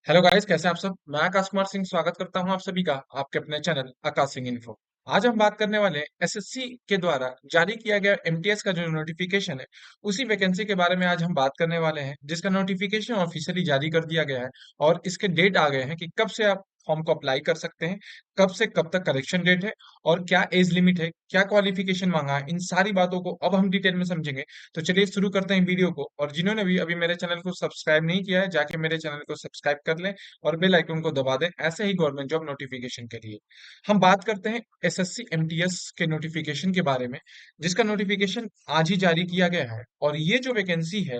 Hello guys, कैसे हैं आप सब। मैं आकाश कुमार सिंह स्वागत करता हूं आप सभी का आपके अपने चैनल आकाश सिंह इन्फो। आज हम बात करने वाले हैं एसएससी के द्वारा जारी किया गया एमटीएस का जो नोटिफिकेशन है, उसी वैकेंसी के बारे में आज हम बात करने वाले हैं, जिसका नोटिफिकेशन ऑफिशियली जारी कर दिया गया है। और इसके डेट आ गए हैं कि कब से आप फॉर्म को अप्लाई कर सकते हैं, कब से कब तक करेक्शन डेट है, और क्या एज लिमिट है, क्या क्वालिफिकेशन मांगा है। इन सारी बातों को अब हम डिटेल में समझेंगे। तो चलिए शुरू करते हैं वीडियो को। और जिन्होंने भी अभी मेरे चैनल को सब्सक्राइब नहीं किया है, जाके मेरे चैनल को सब्सक्राइब कर लें और बेल आइकन को दबा दें, ऐसे ही गवर्नमेंट जॉब नोटिफिकेशन के लिए। हम बात करते हैं एसएससी एमटीएस के नोटिफिकेशन के बारे में, जिसका नोटिफिकेशन आज ही जारी किया गया है। और ये जो वैकेंसी है,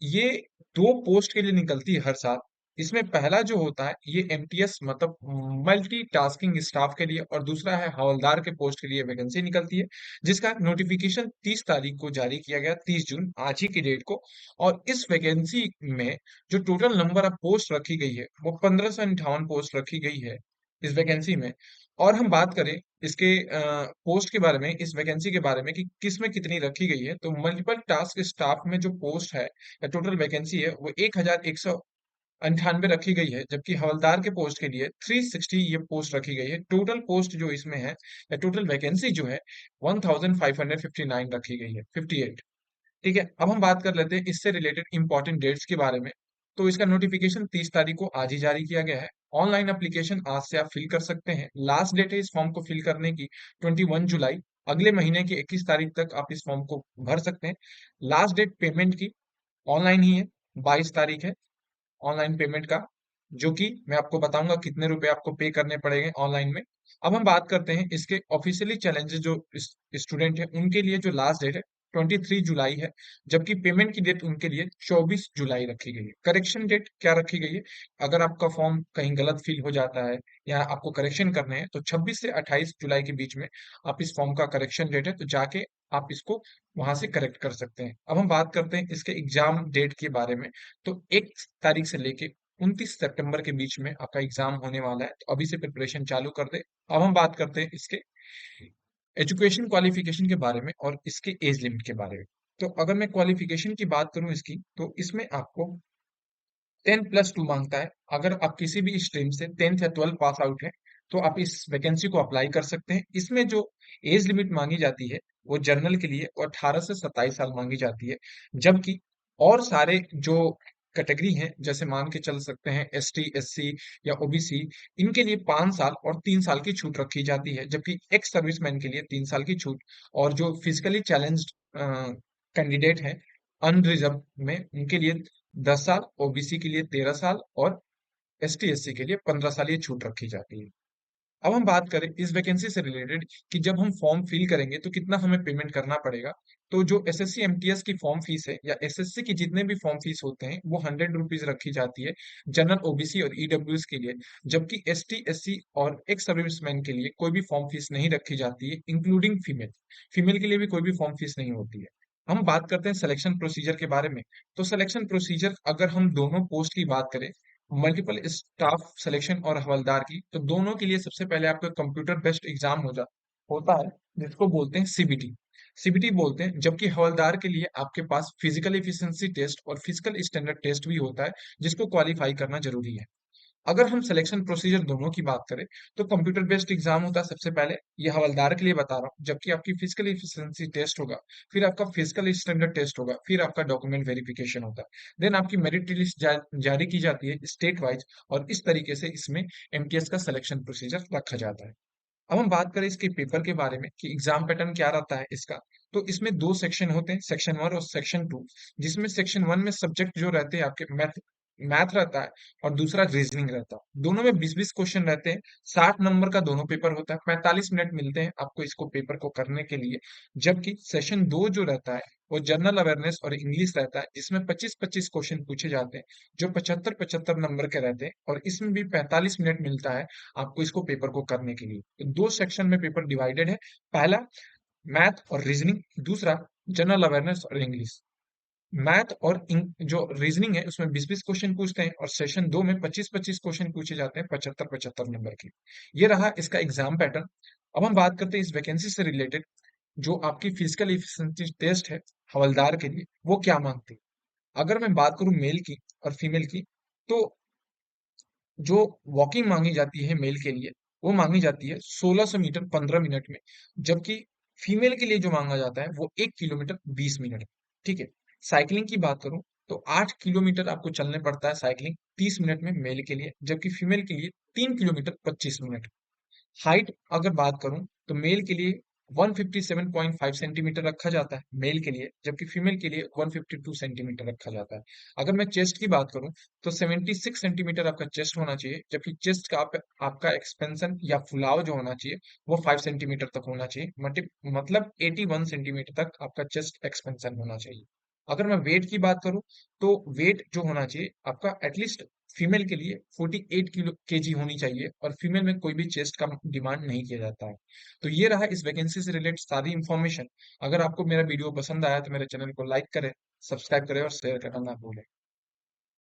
ये दो पोस्ट के लिए निकलती है हर साल। इसमें पहला जो होता है ये एमटीएस मतलब मल्टी टास्किंग स्टाफ के लिए, और दूसरा है हवलदार के पोस्ट के लिए वैकेंसी निकलती है, जिसका नोटिफिकेशन 30 तारीख को जारी किया गया, 30 जून आज ही की डेट को। और इस वैकेंसी में जो टोटल नंबर ऑफ पोस्ट रखी गई है वो 1558 पोस्ट रखी गई है इस वैकेंसी में। और हम बात करें इसके पोस्ट के बारे में, इस वैकेंसी के बारे में कि किस में कितनी रखी गई है, तो मल्टीपल टास्क स्टाफ में जो पोस्ट है या टोटल वैकेंसी है वो 1198 रखी गई है, जबकि हवलदार के पोस्ट के लिए 360 ये पोस्ट रखी गई है। टोटल पोस्ट जो इसमें है या टोटल वैकेंसी जो है 1559 रखी गई है, 58। ठीक है, अब हम बात कर लेते हैं इससे रिलेटेड इंपॉर्टेंट डेट्स के बारे में। तो इसका नोटिफिकेशन 30 तारीख को आज ही जारी किया गया है। ऑनलाइन एप्लीकेशन आज से आप फिल कर सकते हैं। लास्ट डेट है इस फॉर्म को फिल करने की 21 जुलाई। अगले महीने की 21 तारीख तक आप इस फॉर्म को भर सकते हैं। लास्ट डेट पेमेंट की ऑनलाइन ही है, 22 तारीख है ऑनलाइन पेमेंट का, जो कि मैं आपको बताऊंगा कितने रुपए आपको पे करने पड़ेंगे ऑनलाइन में। अब हम बात करते हैं इसके ऑफिशियली चैलेंजेस जो स्टूडेंट है उनके लिए, जो लास्ट डेट है 23 जुलाई है, जबकि पेमेंट की डेट उनके लिए 24 जुलाई रखी गई है। करेक्शन डेट क्या रखी गई है, अगर आपका फॉर्म कहीं गलत फिल हो जाता है या आपको करेक्शन करने हैं तो 26 से 28 जुलाई के बीच में आप इस फॉर्म का करेक्शन डेट है, तो जाके आप इसको वहां से करेक्ट कर सकते हैं। अब हम बात करते हैं इसके एग्जाम डेट के बारे में। तो 1 तारीख से लेके 29 सितंबर के बीच में आपका एग्जाम होने वाला है, तो अभी से प्रिपरेशन चालू कर दे। अब हम बात करते हैं इसके एजुकेशन क्वालिफिकेशन के बारे में और इसके एज लिमिट के बारे में। तो अगर मैं क्वालिफिकेशन की बात करूं इसकी, तो इसमें आपको 10+2 मांगता है। अगर आप किसी भी स्ट्रीम से 10th या 12 पास आउट है तो आप इस वैकेंसी को अप्लाई कर सकते हैं। इसमें जो एज लिमिट मांगी जाती है वो जनरल के लिए वो 18 से 27 साल मांगी जाती है, जबकि और सारे जो कैटेगरी हैं, जैसे मान के चल सकते हैं एसटी एससी या ओबीसी, इनके लिए 5 साल और 3 साल की छूट रखी जाती है, जबकि एक्स सर्विसमैन के लिए 3 साल की छूट। और जो फिजिकली चैलेंज्ड कैंडिडेट हैं अनरिजर्व में, उनके लिए 10 साल, ओबीसी के लिए 13 साल और एसटी एससी के लिए 15 साल ये छूट रखी जाती है। अब हम बात करें इस वैकेंसी से रिलेटेड कि जब हम फॉर्म फिल करेंगे तो कितना हमें पेमेंट करना पड़ेगा। तो जो एसएससी एमटीएस की फॉर्म फीस है या एसएससी की जितने भी फॉर्म फीस होते हैं वो 100 रुपीज रखी जाती है जनरल ओबीसी और ईडब्ल्यूएस के लिए, जबकि एसटी एससी और एक्स सर्विसमैन के लिए कोई भी फॉर्म फीस नहीं रखी जाती है, इंक्लूडिंग फीमेल। फीमेल के लिए भी कोई भी फॉर्म फीस नहीं होती है। हम बात करते हैं सिलेक्शन प्रोसीजर के बारे में। तो सिलेक्शन प्रोसीजर अगर हम दोनों पोस्ट की बात करें, मल्टीपल स्टाफ सिलेक्शन और हवलदार की, तो दोनों के लिए सबसे पहले आपका कंप्यूटर बेस्ड एग्जाम होता है, जिसको बोलते हैं सीबीटी। सीबीटी बोलते हैं, जबकि हवलदार के लिए आपके पास फिजिकल एफिशिएंसी टेस्ट और फिजिकल स्टैंडर्ड टेस्ट भी होता है, जिसको क्वालिफाई करना जरूरी है। अगर हम सिलेक्शन प्रोसीजर दोनों की बात करें, तो कंप्यूटर बेस्ड एग्जाम होता है सबसे पहले, ये हवलदार के लिए बता रहा हूँ, जबकि आपकी फिजिकल एफिशिएंसी टेस्ट होगा, फिर आपका फिजिकल स्टैंडर्ड टेस्ट होगा, फिर आपका डॉक्यूमेंट वेरिफिकेशन होता है, देन आपकी मेरिट लिस्ट जारी की जाती है स्टेट वाइज। और इस तरीके से इसमें एमटीएस का सिलेक्शन प्रोसीजर रखा जाता है। अब हम बात करें इसके पेपर के बारे में कि एग्जाम पैटर्न क्या रहता है इसका। तो इसमें दो सेक्शन होते हैं, सेक्शन 1 और सेक्शन 2, जिसमें सेक्शन 1 में सब्जेक्ट जो रहते हैं आपके मैथ मैथ रहता है और दूसरा रीजनिंग रहता है। दोनों में 20-20 क्वेश्चन रहते हैं। 60 नंबर का दोनों पेपर होता है, 45 मिनट मिलते हैं आपको इसको पेपर को करने के लिए। जबकि सेशन 2 जो रहता है वो जनरल अवेयरनेस और इंग्लिश रहता है, जिसमें 25-25 क्वेश्चन पूछे जाते हैं, जो 75-75 नंबर के रहते हैं, और इसमें भी 45 मिनट मिलता है आपको इसको पेपर को करने के लिए। तो दो सेक्शन में पेपर डिवाइडेड है, पहला मैथ और रीजनिंग, दूसरा जनरल अवेयरनेस और इंग्लिश। मैथ और जो रीजनिंग है उसमें 20-20 क्वेश्चन पूछते हैं, और सेशन 2 में 25-25 क्वेश्चन पूछे जाते हैं 75-75 नंबर के। ये रहा इसका एग्जाम पैटर्न। अब हम बात करते हैं इस वैकेंसी से रिलेटेड, जो आपकी फिजिकल एफिशिएंसी टेस्ट है हवलदार के लिए, वो क्या मांगती है। अगर मैं बात करूं मेल की और फीमेल की, तो जो वॉकिंग मांगी जाती है मेल के लिए, वो मांगी जाती है 1600 मीटर 15 मिनट में, जबकि फीमेल के लिए जो मांगा जाता है वो 1 किलोमीटर 20 मिनट। ठीक है। साइकिलिंग की बात करूं तो 8 किलोमीटर आपको चलने पड़ता है साइकिलिंग 30 मिनट में मेल के लिए, जबकि फीमेल के लिए 3 किलोमीटर 25 मिनट। हाइट अगर बात करूं तो मेल के लिए 157.5 सेंटीमीटर रखा जाता है मेल के लिए, जबकि फीमेल के लिए 152 सेंटीमीटर रखा जाता है। अगर मैं चेस्ट की बात करूं तो 76 सेंटीमीटर आपका चेस्ट होना चाहिए, जबकि चेस्ट का आपका एक्सपेंशन या फुलाव जो होना चाहिए वो 5 सेंटीमीटर तक होना चाहिए। मतलब 81 सेंटीमीटर तक आपका चेस्ट एक्सपेंशन होना चाहिए। अगर मैं वेट की बात करूं तो वेट जो होना चाहिए आपका एटलीस्ट फीमेल के लिए 48 किलो केजी होनी चाहिए, और फीमेल में कोई भी चेस्ट का डिमांड नहीं किया जाता है। तो ये रहा इस वैकेंसी से रिलेटेड सारी इंफॉर्मेशन। अगर आपको मेरा वीडियो पसंद आया तो मेरे चैनल को लाइक करें, सब्सक्राइब करें और शेयर करना ना भूलें।